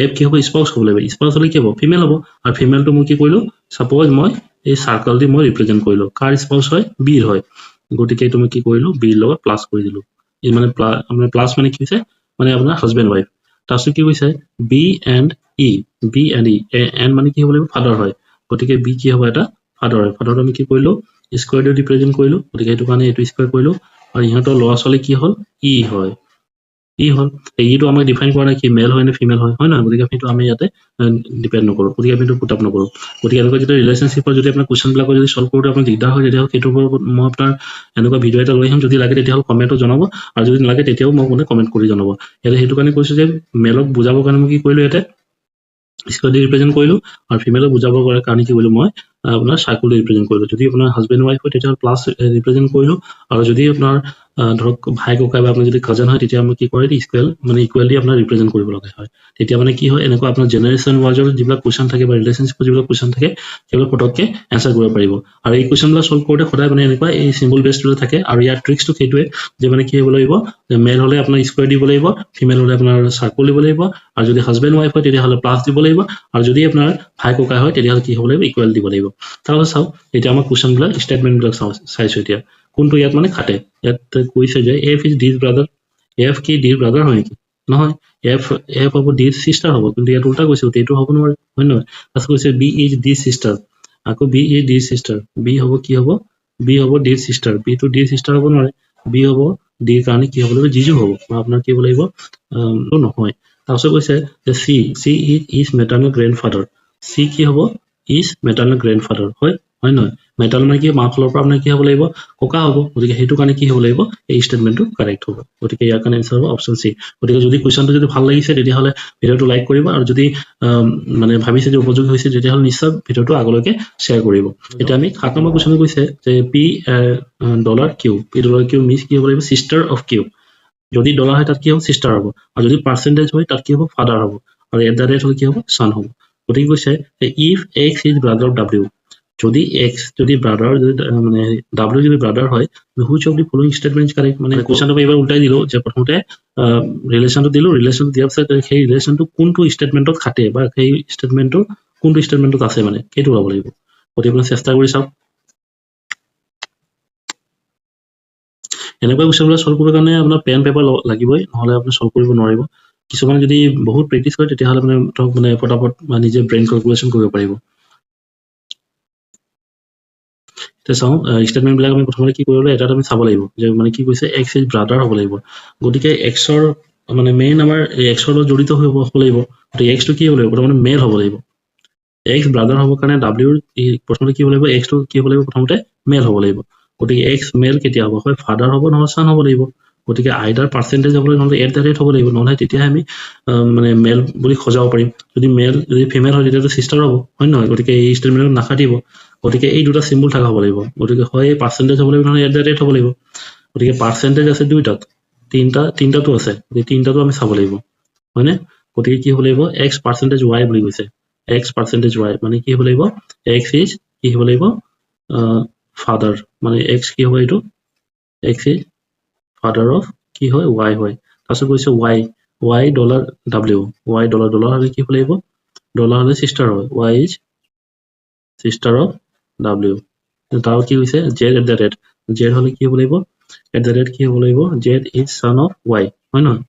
এফ কি হ'ব স্পাউচ হ'ব লাগিব স্পাউচ হ'লে কি হ'ব ফিমেল হ'ব আৰু ফিমেলটো মই কি কৰিলোঁ ছাপ'জ মই এই চাৰ্কল দি মই ৰিপ্ৰেজেণ্ট কৰিলোঁ কাৰ স্পাউচ হয় বিৰ হয় গতিকে এইটো মই কি কৰিলোঁ বিৰ লগত প্লাছ কৰি দিলোঁ ই মানে প্লাছ মানে কি হৈছে মানে আপোনাৰ হাজবেণ্ড ৱাইফ তাৰপিছত কি কৈছে বি এণ্ড ই এন মানে কি হ'ব লাগিব ফাদাৰ হয় গতিকে বি কি হ'ব এটা ফাদাৰ হয় ফাদাৰটো আমি কি কৰিলোঁ স্কুৱেৰটো ৰিপ্ৰেজেণ্ট কৰিলোঁ গতিকে সেইটো কাৰণে এইটো স্কুৱেৰ কৰিলোঁ আৰু ইহঁতৰ ল'ৰা ছোৱালী কি হ'ল ই হ'ল ইটো আমাক ডিফাইন কৰা নাই কি মেল হয় নে ফিমেল হয় নহয় গতিকে সেইটো আমি ইয়াতে ডিপেণ্ড নকৰোঁ গতিকে আমি এইটো পুট আপ নকৰোঁ গতিকে এনেকুৱা যেতিয়া ৰিলেশ্যনশ্বিপৰ যদি আপোনাৰ কুৱেশ্যনবিলাকৰ যদি সলভ কৰোঁতে আপোনাৰ দিগদাৰ হয় তেতিয়াহ'লে সেইটোৰ ওপৰত মই আপোনাৰ এনেকুৱা ভিডিঅ' এটা লৈ আহিম যদি লাগে তেতিয়াহ'লে কমেণ্টত জনাব আৰু যদি নালাগে তেতিয়াও মই মানে কমেণ্ট কৰি জনাব ইয়াতে সেইটো কাৰণে কৈছোঁ যে মেলক বুজাবৰ কাৰণে মই কি কৰিলোঁ ইয়াতে স্কুৱেৰ দি ৰিপ্ৰেজেণ্ট কৰিলোঁ আৰু ফিমেলক বুজাবৰ কাৰণে কি কৰিলোঁ মই আপোনাৰ চাৰ্কল দি ৰিপ্ৰেজেণ্ট কৰিলোঁ যদি আপোনাৰ হাজবেণ্ড ৱাইফ হয় তেতিয়াহ'লে প্লাছ ৰিপ্ৰেজেণ্ট কৰিলোঁ আৰু যদি আপোনাৰ ধৰক ভাই ককাই বা আপোনাৰ যদি কাজন হয় তেতিয়া আমি কি কৰে স্কুৱেল মানে ইকুৱেলি আপোনাৰ ৰিপ্ৰেজেণ্ট কৰিব লগা হয় তেতিয়া মানে কি হয় এনেকুৱা আপোনাৰ জেনেৰেশ্যন ৱাইজৰ যিবিলাক কুৱেশ্যন থাকে বা ৰিলেশ্যনশ্বিপৰ যিবিলাক কুৱেশ্যন থাকে সেইবিলাক পটককৈ এনচাৰ কৰিব পাৰিব আৰু এই কুৱেশ্যনবিলাক সলভ কৰোঁতে সদায় মানে এনেকুৱা এই চিম্বল বেছটোতে থাকে আৰু ইয়াৰ ট্ৰিক্সটো সেইটোৱে যে মানে কি হ'ব লাগিব যে মেল হ'লে আপোনাৰ স্কুৱেৰ দিব লাগিব ফিমেল হ'লে আপোনাৰ চাৰ্কল দিব লাগিব আৰু যদি হাজবেণ্ড ৱাইফ হয় তেতিয়াহ'লে প্লাছ দিব লাগিব আৰু যদি আপোনাৰ ভাই ককাই হয় তেতিয়াহ'লে কি হ'ব লাগিব ইকুৱেল দিব লাগিব তাৰপিছত চাওক এতিয়া আমাৰ কুৱেশ্যনবিলাক ষ্টেটমেণ্টবিলাক চাইছোঁ এতিয়া কোনটো ইয়াত মানে খাটে ইয়াত কৈছে যে এফ ইজ ডিৰ ব্ৰাদাৰ এফ কি ডিৰ ব্ৰাদাৰ হয় নেকি নহয় এফ এফ হ'ব ডিৰ সিস্টাৰ হ'ব কিন্তু ইয়াত উল্টা কৈছে এইটো হ'ব নোৱাৰে হয় নহয় তাৰপিছত কৈছে বি ইজ ডিৰ সিস্টাৰ আকৌ বি ইজ ডিৰ সিস্টাৰ বি হ'ব কি হ'ব বি হ'ব ডিৰ সিস্টাৰ বি টো ডিৰ সিস্টাৰ হ'ব নোৱাৰে বি হ'ব ডিৰ কাৰণে কি হ'ব লাগিব জিজু হ'ব বা আপোনাৰ কি হ'ব লাগিব নহয় তাৰপিছত কৈছে যে C C is maternal grandfather C কি হ'ব ইজ মেটাৰ্নেল গ্ৰেণ্ডফাদাৰ হয় হয় নহয় মেটাৰ্নেল মানে কি মাৰ ফালৰ পৰা আপোনাৰ কি হ'ব লাগিব ককা হ'ব গতিকে সেইটো কাৰণে কি হ'ব লাগিব এই ষ্টেটমেণ্টটো কাৰেক্ট হ'ব গতিকে ইয়াৰ কাৰণে এনচাৰ হ'ব অপশ্যন চি গতিকে যদি কুৱেশ্যনটো যদি ভাল লাগিছে তেতিয়াহ'লে ভিডিঅ'টো লাইক কৰিব আৰু যদি মানে ভাবিছে যে উপযোগী হৈছে তেতিয়াহ'লে নিশ্চয় ভিডিঅ'টো আগলৈকে শ্বেয়াৰ কৰিব এতিয়া আমি 7 নম্বৰ কুৱেশ্যন কৈছে যে পি ডলাৰ কিউ মিছ কি হ'ব লাগিব চিষ্টাৰ অফ কিউ যদি ডলাৰ হয় তাত কি হ'ব চিষ্টাৰ হ'ব আৰু যদি পাৰ্চেণ্টেজ হয় তাত কি হ'ব ফাদাৰ হ'ব আৰু এট দ্য ৰেট হ'লে কি হ'ব ছান হ'ব গতিকে কৈছে যে if x is brother of W যদি এক্স যদি ব্ৰাদাৰ যদি মানে ডাব্লিউ যদি ব্ৰাদাৰ হয় which of the following statements correct মানে কুৱেশ্যনটো এইবাৰ উল্টাই দিলোঁ যে প্ৰথমতে ৰিলেশ্যনটো দিলোঁ ৰিলেশ্যনটো দিয়াৰ পিছত সেই ৰিলেশ্যনটো কোনটো ষ্টেটমেণ্টত খাটে বা সেই ষ্টেটমেণ্টটো কোনটো ষ্টেটমেণ্টত আছে মানে সেইটো ওলাব লাগিব গতিকে আপুনি চেষ্টা কৰি চাওক এনেকুৱা কুৱেশ্যনবিলাক ছল্ভ কৰিবৰ কাৰণে আপোনাৰ পেন পেপাৰ লাগিবই নহ'লে আপুনি ছল্ভ কৰিব নোৱাৰিব কিছুমানে যদি বহুত প্ৰেক্টিছ কৰে তেতিয়াহ'লে মানে ধৰক মানে পটাপট নিজে ব্ৰেইন কেলকুলেশ্যন কৰিব পাৰিব এতিয়া চাওঁ ষ্টেটমেণ্টবিলাক আমি প্ৰথমতে কি কৰিব লাগিব এটা আমি চাব লাগিব যে মানে কি কৈছে এক্স ইজ ব্ৰাদাৰ হ'ব লাগিব গতিকে এক্সৰ মানে মেইন আমাৰ এক্সৰ লগত জড়িত হ'ব লাগিব গতিকে এক্সটো কি হ'ব লাগিব প্ৰথমতে মেল হ'ব লাগিব এক্স ব্ৰাদাৰ হ'বৰ কাৰণে ডাব্লিউৰ প্ৰথমতে কি হ'ব লাগিব এক্সটো কি হ'ব লাগিব প্ৰথমতে মেল হ'ব লাগিব গতিকে এক্স মেল কেতিয়া হ'ব হয় ফাদাৰ হ'ব নহয় ছান হ'ব লাগিব গতিকে আইদাৰ পাৰ্চেণ্টেজ হ'ব লাগিব নহ'লে এট দ্য ৰেট হ'ব লাগিব নহ'লে তেতিয়াহে আমি মানে মেল বুলি সজাব পাৰিম যদি মেল যদি ফিমেল হয় তেতিয়াতো চিষ্টাৰ হ'ব হয় নহয় গতিকে এই ষ্টেটমেণ্টত নাখাটিব গতিকে এই দুটা চিম্বল থকা হ'ব লাগিব গতিকে হয় পাৰ্চেণ্টেজ হ'ব লাগিব নহ'লে এট দ্য ৰেট হ'ব লাগিব গতিকে পাৰ্চেণ্টেজ আছে দুইটাত তিনিটাতো আছে গতিকে তিনিটাতো আমি চাব লাগিব হয়নে গতিকে কি হ'ব লাগিব এক্স পাৰ্চেণ্টেজ ৱাই বুলি কৈছে এক্স পাৰ্চেণ্টেজ ৱাই মানে কি হ'ব লাগিব এক্স ইজ কি হ'ব লাগিব ফাদাৰ মানে এক্স কি হ'ব এইটো এক্স ইজ ফাদাৰ অফ কি হয় ৱাই হয় তাৰপিছত কৈছে Y dollar W Y dollar হ'লে কি হ'ব লাগিব ডলাৰ হ'লে চিষ্টাৰ হয় Y is sister of W তাৰ কি হৈছে Z at the rate Z হ'লে কি হ'ব লাগিব এট দ্য ৰেট কি হ'ব লাগিব Z is son of Y হয় নহয়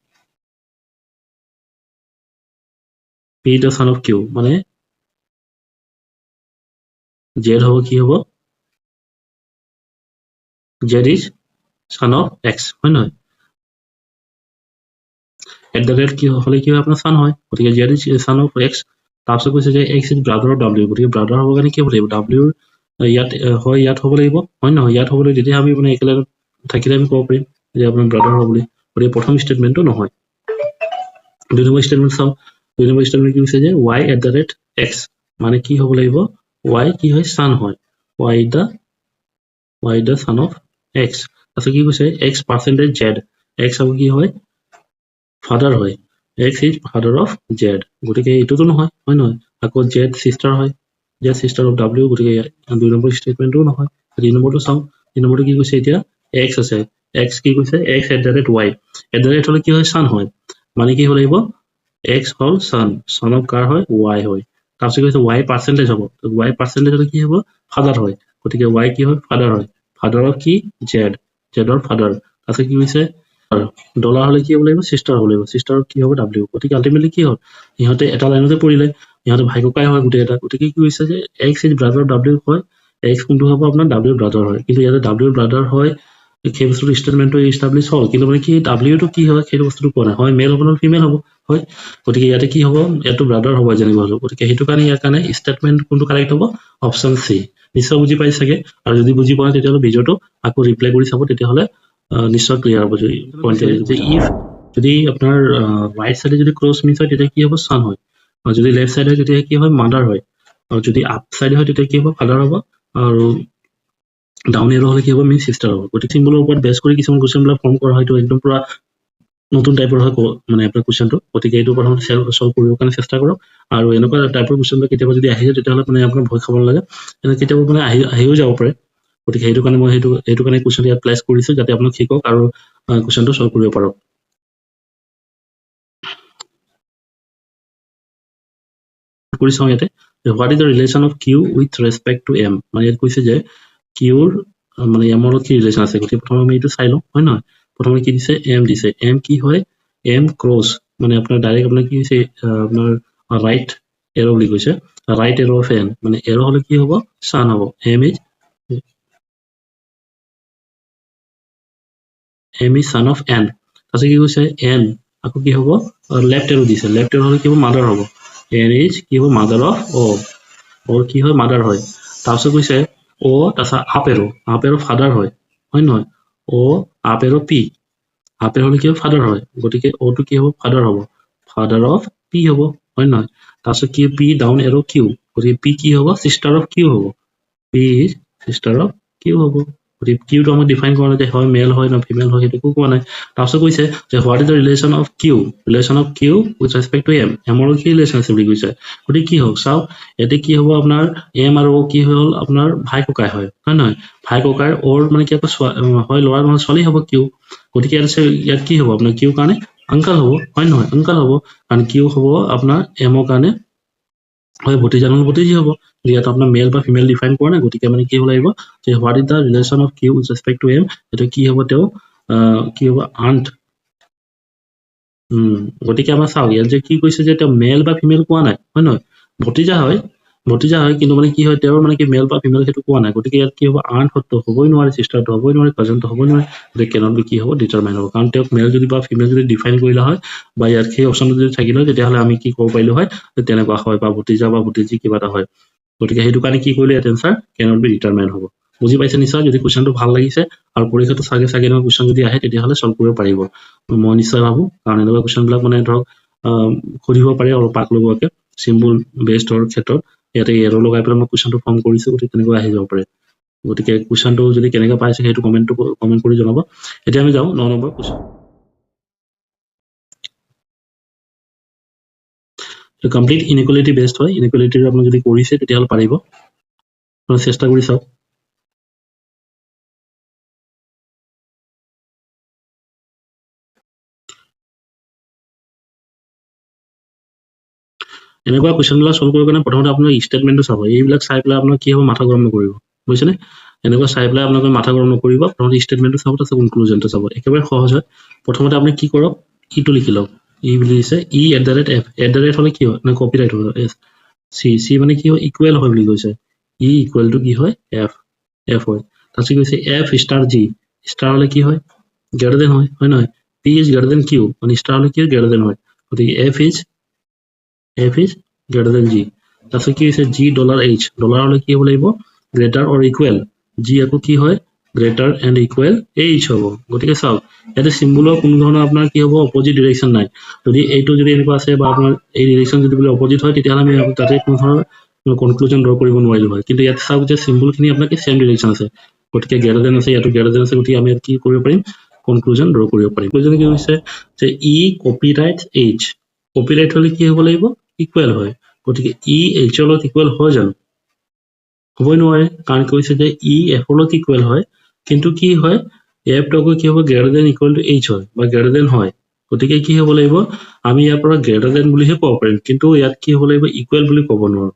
P the son of Q মানে জেড হ'ব কি হ'ব Z is son of X হয় নহয় এট দ্য ৰেট কি হ'লে কি হয় আপোনাৰ ছান হয় গতিকে Z is son of X তাৰপিছত কৈছে যে X is brother of W গতিকে ব্ৰাদাৰ হ'বৰ কাৰণে কি হ'ব লাগিব ডাব্লিউৰ ইয়াত হয় ইয়াত হ'ব লাগিব হয় নহয় ইয়াত হ'ব লাগিব তেতিয়া আমি মানে একেলগে থাকিলে আমি ক'ব পাৰিম যে আপোনাৰ ব্ৰাদাৰ হ'ব বুলি গতিকে প্ৰথম ষ্টেটমেণ্টটো নহয় 2 নম্বৰ ষ্টেটমেণ্ট চাওঁ 2 নম্বৰ ষ্টেটমেণ্ট কি কৈছে যে Y at the rate X মানে কি হ'ব লাগিব ৱাই কি হয় ছান হয় Y the son of X তাৰপিছত কি কৈছে এক্স পাৰ্চেণ্টেজ জেড এক্স হ'ব কি হয় ফাদাৰ হয় x is father of Z গতিকে এইটোতো নহয় হয় নহয় আকৌ জেড চিষ্টাৰ হয় জেড চিষ্টাৰ অফ ডাব্লিউ গতিকে 2 নম্বৰ ষ্টেটমেণ্টটো নহয় 3 নম্বৰটো চাওঁ 3 নম্বৰটো কি কৈছে এতিয়া এক্স আছে এক্স কি কৈছে x at the rate Y at the rate হ'লে কি হয় ছান হয় মানে কি হ'ব লাগিব এক্স হ'ল ছান অফ কাৰ হয় ৱাই হয় তাৰপিছত কৈছে ৱাই পাৰ্চেণ্টেজ হ'ব ৱাই পাৰ্চেণ্টেজ হ'লে কি হ'ব ফাদাৰ হয় গতিকে ৱাই কি হয় ফাদাৰ হয় ফাদাৰ অফ কি জেডৰ ফাদাৰ তাৰপিছত কি কৈছে ডলাৰ হ'লে কি হ'ব লাগিব চিষ্টাৰ হ'ব লাগিব চিষ্টাৰ কি হ'ব ডাব্লিউ গতিকে আল্টিমেটলি কি হ'ল ইহঁতে এটা লাইনতে পৰিলে ইহঁতে ভাই ককাই হয় গোটেই এটা গতিকে কি হৈছে যে এক্স ইজ ব্ৰাদাৰ ডাব্লিউ হয় এক্স কোনটো হ'ব আপোনাৰ ডাব্লিউ ব্ৰাদাৰ হয় কিন্তু ইয়াতে ডাব্লিউ ব্ৰাদাৰ হয় সেই বস্তুটো ষ্টেটমেণ্টটো ইষ্টাব্লিছ হ'ল কিন্তু মানে কি ডাব্লিউটো কি হয় সেইটো বস্তুটো কোৱা নাই হয় মেল হ'ব নহয় ফিমেল হ'ব হয় গতিকে ইয়াতে কি হ'ব ইয়াতো ব্ৰাদাৰ হ'ব যেনিবা হ'লেও গতিকে সেইটো কাৰণে ইয়াৰ কাৰণে ষ্টেটমেণ্ট কোনটো কাৰেক্ট হ'ব অপশ্যন চি নিশ্চয় বুজি পাই চাগে আৰু যদি বুজি পোৱা নাই তেতিয়াহ'লে ভিডিঅ'টো আকৌ ৰিপ্লাই কৰি চাব তেতিয়াহ'লে নিশ্চয় ক্লিয়াৰ হ'ব যদি পইণ্ট যে ইফ যদি আপোনাৰ ৰাইট চাইডে যদি ক্ৰছ মিছ হয় তেতিয়া কি হ'ব ছান হয় আৰু যদি লেফ্ট চাইড হয় তেতিয়া কি হয় মাদাৰ হয় আৰু যদি আপ চাইডে হয় তেতিয়া কি হ'ব ফাদাৰ হ'ব আৰু ডাউন এৰ হ'লে কি হ'ব মিন চিষ্টাৰ হ'ব গতিকে চিম্বলৰ ওপৰত বেছ কৰি কিছুমান কুৱেশ্যনবিলাক ফৰ্ম কৰা হয়তো একদম পুৰা নতুন টাইপৰ হয় মানে আপোনাৰ কুৱেশ্যনটো গতিকে এইটো প্ৰথমতে ছল্ভ কৰিবৰ কাৰণে চেষ্টা কৰক আৰু এনেকুৱা টাইপৰ কুৱেশ্যনবিলাক কেতিয়াবা যদি আহিছে তেতিয়াহ'লে মানে আপোনাৰ ভয় খাব নালাগে কেতিয়াবা মানে আহিও যাব পাৰে গতিকে সেইটো কাৰণে মই সেইটো কাৰণে কুৱেশ্যনটো ইয়াত প্লেচ কৰিছোঁ যাতে আপোনাক শিকক আৰু কুৱেশ্যনটো ছল্ভ কৰিব পাৰক কৰি চাওঁ ইয়াতে what is the relation of Q with respect to M মানে ইয়াত কৈছে যে কিউৰ মানে এমৰ লগত কি ৰিলেশ্যন আছে গতিকে প্ৰথমে আমি এইটো চাই লওঁ হয় নহয় প্ৰথমে কি দিছে এম দিছে এম কি হয় এম ক্ৰছ মানে আপোনাৰ ডাইৰেক্ট আপোনাৰ কি হৈছে আপোনাৰ ৰাইট এৰ' বুলি কৈছে ৰাইট এৰ' অফ এন মানে এৰ' হ'লে কি হ'ব ছান হ'ব M is son of N তাৰপিছত কি কৈছে এন আকৌ কি হ'ব লেফ্ট এৰ' দিছে লেফ্ট এৰ' হ'লে কি হ'ব মাদাৰ হ'ব এন ইজ কি হ'ব মাদাৰ অফ অ কি হয় মাদাৰ হয় তাৰপিছত কৈছে অ' তাৰপিছত আপ এৰ' ফাদাৰ হয় নহয় অ' আপ এৰ' পি আপ এৰ' হ'লে কি হ'ব ফাদাৰ হয় গতিকে অ'টো কি হ'ব ফাদাৰ হ'ব ফাদাৰ অফ পি হ'ব হয় নহয় তাৰপিছত কি পি ডাউন এৰ' কিউ গতিকে পি কি হ'ব চিষ্টাৰ অফ কিউ হ'ব P is sister of Q হ'ব গতিকে কিউটো আমাক ডিফাইন কৰা নাই যে হয় মেল হয় না ফিমেল হয় সেইটো একো কোৱা নাই তাৰপিছত কৈছে যে what is the relation of Q with respect to এমৰ কি ৰিলেশ্যন আছে বুলি কৈছে গতিকে কি হওক চাওক এতিয়া কি হ'ব আপোনাৰ এম আৰু অ' কি হ'ল আপোনাৰ ভাই ককাই হয় নহয় ভাই ককাই অ'ৰ মানে কি আকৌ হয় ল'ৰা নহয় ছোৱালী হ'ব কিউ গতিকে ইয়াত কি হ'ব আপোনাৰ কিউ কাৰণে আংকাল হ'ব হয় নহয় আংকাল হ'ব কাৰণ কিউ হ'ব আপোনাৰ এমৰ কাৰণে হয় ভতিজা নহ'লে ভতিজী হ'ব ইয়াত আপোনাৰ মেল বা ফিমেল ডিফাইন কৰা নাই গতিকে মানে কি হ'ব লাগিব যে what is the relation of Q with respect to M এইটো কি হ'ব তেওঁ কি হ'ব আণ্ট গতিকে আমাৰ চাওক ইয়াত যে কি কৈছে যে তেওঁ মেল বা ফিমেল কোৱা নাই হয় নহয় ভতিজা হয় কিন্তু মানে কি হয় তেওঁৰ মানে কি মেল বা ফিমেল সেইটো কোৱা নাই গতিকে ইয়াত কি হ'ব আণ্ট হ'বই নোৱাৰে চিষ্টাৰটো হ'বই নোৱাৰে কাজনটো হ'বই নোৱাৰে গতিকে কেনট বি কি হ'ব ডিটাৰমাইন হ'ব কাৰণ তেওঁক মেল যদি বা ফিমেল যদি ডিফাইন কৰিলে হয় বা ইয়াত সেই অপশ্যনটো যদি থাকিলে হয় তেতিয়াহ'লে আমি কি ক'ব পাৰিলো হয় যে তেনেকুৱা হয় বা ভতিজা বা ভতিজী কিবা এটা হয় গতিকে সেইটো কাৰণে কি কৰিলে ইয়াত এনচাৰ কেনট বি ডিটাৰমাইন হ'ব বুজি পাইছে নিশ্চয় যদি কুৱেশ্যনটো ভাল লাগিছে আৰু পৰীক্ষাটো চাগে এনেকুৱা কুৱেশ্যন যদি আহে তেতিয়াহ'লে চল্ভ কৰিব পাৰিব মই নিশ্চয় ভাবোঁ কাৰণ এনেকুৱা কুৱেশ্যনবিলাক মানে ধৰক সুধিব পাৰে আৰু পাক লগোৱাকৈ চিম্বল বেছডৰ ক্ষেত্ৰত ইয়াতে এৰ' লগাই পেলাই মই কুৱেশ্যনটো ফৰ্ম কৰিছোঁ গতিকে তেনেকুৱা আহি যাব পাৰে গতিকে কুৱেশ্যনটো যদি কেনেকৈ পাইছে সেইটো কমেণ্ট কৰি জনাব এতিয়া আমি যাওঁ 9 number question complete inequality based হয় ইনইকুৱেলিটিৰ আপুনি যদি কৰিছে তেতিয়াহ'লে পাৰিব চেষ্টা কৰি চাওক এনেকুৱা কুৱেশ্যনবিলাক চল্ভ কৰিবৰ কাৰণে প্ৰথমতে আপোনাৰ ষ্টেটমেণ্টটো চাব এইবিলাক চাই পেলাই আপোনাৰ কি হ'ব মাথা গৰম নকৰিব বুজিছেনে এনেকুৱা চাই পেলাই আপোনালোকে মাথা গৰম নকৰিব প্ৰথমতে ষ্টেটমেণ্টটো চাব তাৰপিছত কনক্লুজনটো চাব একেবাৰে সহজ হয় প্ৰথমতে আপুনি কি কৰক ইটো লিখি লওক ই বুলি দিছে ই@f হ'লে কি হয় নে কপিৰাইট হয় চি মানে কি হয় ইকুৱেল হয় বুলি কৈছে ই ইকুৱেল টু কি হয় এফ হয় তাৰপিছত কৈছে এফ ষ্টাৰ জি ষ্টাৰ হ'লে কি হয় গ্ৰেটাৰ দেন হয় নহয় P is greater than Q মানে ষ্টাৰ হ'লে কি হয় গ্ৰেটাৰ দেন হয় গতিকে F is greater than G তাৰপিছত কি হৈছে জি $H ডলাৰ হ'লে কি হ'ব লাগিব গ্ৰেটাৰ অৰ ইকুৱেল জি আকৌ কি হয় গ্ৰেটাৰ এণ্ড ইকুৱেল H হ'ব গতিকে চাওক ইয়াতে চিম্বলৰ কোনো ধৰণৰ আপোনাৰ কি হ'ব অপজিট ডিৰেকশ্যন নাই যদি এইটো যদি এনেকুৱা আছে বা আপোনাৰ এই ডিৰেকশ্যন যদি বোলে অপজিট হয় তেতিয়াহ'লে আমি তাতে কোনো ধৰণৰ কনক্লুজন ড্ৰ কৰিব নোৱাৰিলো হয় কিন্তু ইয়াত চাওক যে চিম্বলখিনি আপোনাৰ কি চেম ডিৰেকশ্যন আছে গতিকে গ্ৰেটাৰ দেন আছে ইয়াতো গ্ৰেটাৰ দেন আছে গতিকে আমি ইয়াত কি কৰিব পাৰিম কনক্লুজন ড্ৰ কৰিব পাৰিম কনক্লুজন কি হৈছে যে ই কপিৰাইট H কপিৰাইট হ'লে কি হ'ব লাগিব ইকুৱেল হয় গতিকে ই H-ৰ লগত ইকুৱেল হয় জানো হ'বই নোৱাৰে কাৰণ কৈছে যে ই F-ৰ লগত ইকুৱেল হয় কিন্তু কি হয় এফটো আকৌ কি হ'ব greater than equal two H হয় বা গ্ৰেটাৰ দেন হয় গতিকে কি হ'ব লাগিব আমি ইয়াৰ পৰা গ্ৰেটাৰ দেন বুলিহে ক'ব পাৰিম কিন্তু ইয়াত কি হ'ব লাগিব ইকুৱেল বুলি ক'ব নোৱাৰো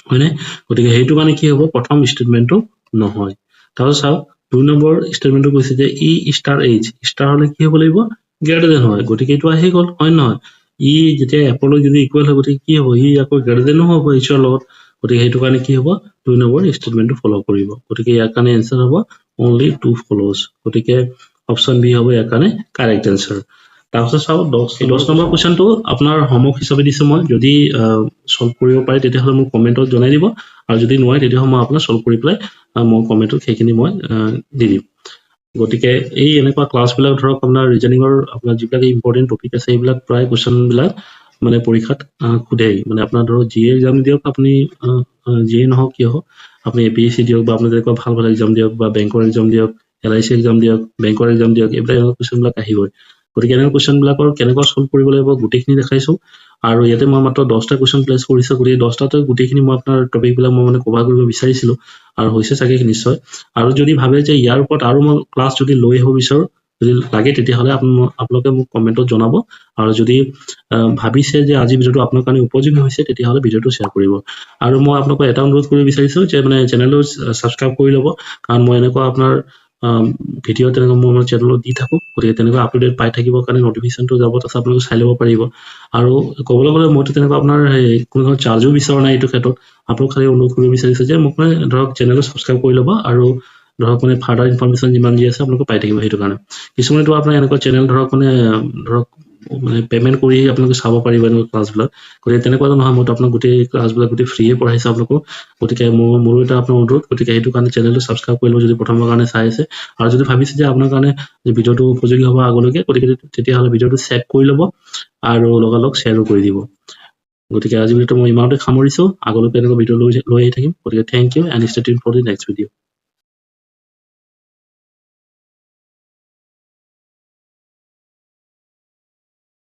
হয়নে গতিকে সেইটো মানে কি হ'ব প্ৰথম ষ্টেটমেণ্টটো নহয় তাৰপিছত চাওক 2 নম্বৰ ষ্টেটমেণ্টটো কৈছে যে ই ষ্টাৰ H ষ্টাৰ হ'লে কি হ'ব লাগিব গ্ৰেটাৰ দেন হয় গতিকে এইটো আহি গ'ল হয় নহয় ই যেতিয়া এফৰ লগত যদি ইকুৱেল হয় গতিকে কি হ'ব ই আকৌ গ্ৰেটাৰ দেনো হ'ব H-ৰ লগত গতিকে সেইটো কাৰণে কি হ'ব 2 নম্বৰ ষ্টেটমেণ্টটো ফ'ল' কৰিব গতিকে ইয়াৰ কাৰণে এনচাৰ হ'ব অনলি 2 ফ'ল'জ গতিকে অপশ্যন বি হ'ব ইয়াৰ কাৰণে কাৰেক্ট এনচাৰ তাৰপিছত চাওক 10 নম্বৰ কুৱেশ্যনটো আপোনাৰ হোমৱৰ্ক হিচাপে দিছোঁ মই যদি চল্ভ কৰিব পাৰে তেতিয়াহ'লে মোক কমেণ্টত জনাই দিব আৰু যদি নোৱাৰে তেতিয়াহ'লে মই আপোনাক চল্ভ কৰি পেলাই মই কমেণ্টত সেইখিনি মই দি দিম গতিকে এই এনেকুৱা ক্লাছবিলাক ধৰক আপোনাৰ ৰিজনিঙৰ আপোনাৰ যিবিলাক ইম্পৰ্টেণ্ট টপিক আছে এইবিলাক প্ৰায় কুৱেশ্যনবিলাক মানে পৰীক্ষাত সোধেই মানে আপোনাৰ ধৰক যিয়ে এক্সাম দিয়ক আপুনি যিয়ে নহওক কিয় আপুনি APSC দিয়ক বা আপুনি তেনেকুৱা ভাল এক্সাম দিয়ক বা বেংকৰ এক্সাম দিয়ক LIC এক্সাম দিয়ক বেংকৰ এক্সাম দিয়ক এইবিলাক এনেকুৱা কুৱেশ্যনবিলাক আহিবই গতিকে এনেকুৱা কুৱেশ্যনবিলাকৰ কেনেকুৱা চল্ভ কৰিব লাগিব গোটেইখিনি দেখাইছোঁ আৰু ইয়াতে মই মাত্ৰ 10টা কুৱেশ্যন প্লেচ কৰিছোঁ গতিকে 10টাতে গোটেইখিনি মই আপোনাৰ টপিকবিলাক মই মানে কভাৰ কৰিব বিচাৰিছিলোঁ আৰু হৈছে চাগে নিশ্চয় আৰু যদি ভাবে যে ইয়াৰ ওপৰত আৰু মই ক্লাছ যদি লৈ আহিব বিচাৰোঁ যদি লাগে তেতিয়াহ'লে আপোনালোকে মোক কমেণ্টত জনাব আৰু যদি ভাবিছে যে আজি ভিডিঅ'টো আপোনাৰ কাৰণে উপযোগী হৈছে তেতিয়াহ'লে ভিডিঅ'টো শ্বেয়াৰ কৰিব আৰু মই আপোনালোকক এটা অনুৰোধ কৰিব বিচাৰিছোঁ যে মানে চেনেলটো ছাবস্ক্ৰাইব কৰি ল'ব কাৰণ মই এনেকুৱা আপোনাৰ ভিডিঅ' তেনেকুৱা মোৰ চেনেলত দি থাকোঁ গতিকে তেনেকুৱা আপডেট পাই থাকিবৰ কাৰণে নটিফিকেশ্যনটো যাব তাৰপিছত আপোনালোকে চাই ল'ব পাৰিব আৰু ক'বলৈ গ'লে মইতো তেনেকুৱা আপোনাৰ কোনো ধৰণৰ চাৰ্জো বিচৰা নাই এইটো ক্ষেত্ৰত আপোনালোক খালি অনুৰোধ কৰিব বিচাৰিছোঁ যে মোক মানে ধৰক চেনেলটো ছাবস্ক্ৰাইব কৰি ল'ব আৰু ধৰক মানে ফাৰ্ডাৰ ইনফৰমেশ্যন যিমান যি আছে আপোনালোকে পাই থাকিব সেইটো কাৰণে কিছুমানেতো আপোনাৰ এনেকুৱা চেনেল ধৰক মানে পে'মেণ্ট কৰি আপোনালোকে চাব পাৰিব এনেকুৱা ক্লাছবিলাক গতিকে তেনেকুৱা নহয় মইতো আপোনাক গোটেই ক্লাছবিলাক গোটেই ফ্ৰীয়ে পঢ়াইছোঁ আপোনালোকক গতিকে মোৰো এটা আপোনাৰ অনুৰোধ গতিকে সেইটো কাৰণে চেনেলটো ছাবস্ক্ৰাইব কৰি ল'ব যদি প্ৰথমৰ কাৰণে চাই আছে আৰু যদি ভাবিছে যে আপোনাৰ কাৰণে যে ভিডিঅ'টো উপযোগী হ'ব আগলৈকে গতিকে তেতিয়াহ'লে ভিডিঅ'টো ছেভ কৰি ল'ব আৰু লগালগ শ্বেয়াৰো কৰি দিব গতিকে আজি ভিডিঅ'টো মই ইমানতে সামৰিছোঁ আগলৈকে এনেকুৱা ভিডিঅ' লৈ আহি থাকিম গতিকে thank you and stay tuned for the next video'